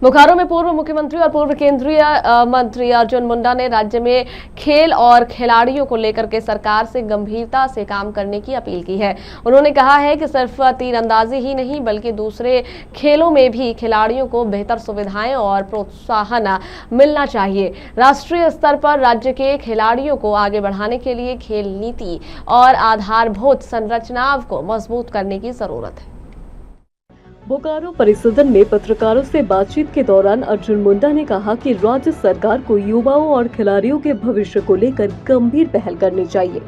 बोकारो में पूर्व मुख्यमंत्री और पूर्व केंद्रीय मंत्री अर्जुन मुंडा ने राज्य में खेल और खिलाड़ियों को लेकर के सरकार से गंभीरता से काम करने की अपील की है। उन्होंने कहा है कि सिर्फ तीरंदाजी ही नहीं बल्कि दूसरे खेलों में भी खिलाड़ियों को बेहतर सुविधाएं और प्रोत्साहन मिलना चाहिए। राष्ट्रीय स्तर पर राज्य के खिलाड़ियों को आगे बढ़ाने के लिए खेल नीति और आधारभूत संरचनाओं को मजबूत करने की जरूरत है। बोकारो परिसदन में पत्रकारों से बातचीत के दौरान अर्जुन मुंडा ने कहा कि राज्य सरकार को युवाओं और खिलाड़ियों के भविष्य को लेकर गंभीर पहल करनी चाहिए।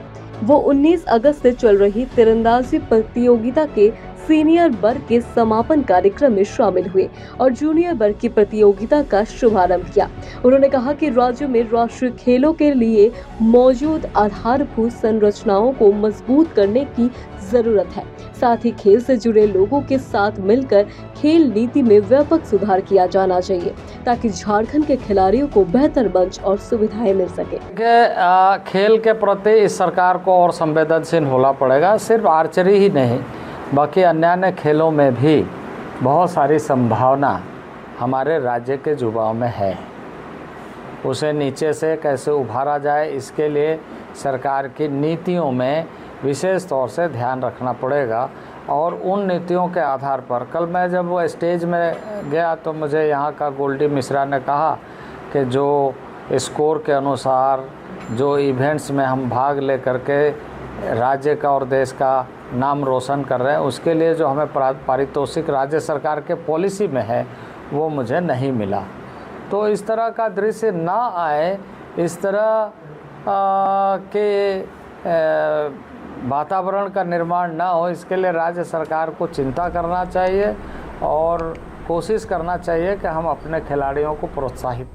वो 19 अगस्त से चल रही तीरंदाजी प्रतियोगिता के सीनियर वर्ग के समापन कार्यक्रम में शामिल हुए और जूनियर वर्ग की प्रतियोगिता का शुभारंभ किया। उन्होंने कहा कि राज्य में राष्ट्रीय खेलों के लिए मौजूद आधारभूत संरचनाओं को मजबूत करने की जरूरत है। साथ ही खेल से जुड़े लोगों के साथ मिलकर खेल नीति में व्यापक सुधार किया जाना चाहिए ताकि झारखंड के खिलाड़ियों को बेहतर मंच और सुविधाएं मिल सके। खेल के प्रति इस सरकार को और संवेदनशील होना पड़ेगा। सिर्फ आर्चरी ही नहीं बाकी अन्य खेलों में भी बहुत सारी संभावना हमारे राज्य के युवाओं में है। उसे नीचे से कैसे उभारा जाए इसके लिए सरकार की नीतियों में विशेष तौर से ध्यान रखना पड़ेगा और उन नीतियों के आधार पर कल मैं जब वो स्टेज में गया तो मुझे यहाँ का गोल्डी मिश्रा ने कहा कि जो स्कोर के अनुसार जो इवेंट्स में हम भाग ले करके राज्य का और देश का नाम रोशन कर रहे हैं उसके लिए जो हमें पारितोषिक राज्य सरकार के पॉलिसी में है वो मुझे नहीं मिला। तो इस तरह का दृश्य ना आए, इस तरह के वातावरण का निर्माण ना हो, इसके लिए राज्य सरकार को चिंता करना चाहिए और कोशिश करना चाहिए कि हम अपने खिलाड़ियों को प्रोत्साहित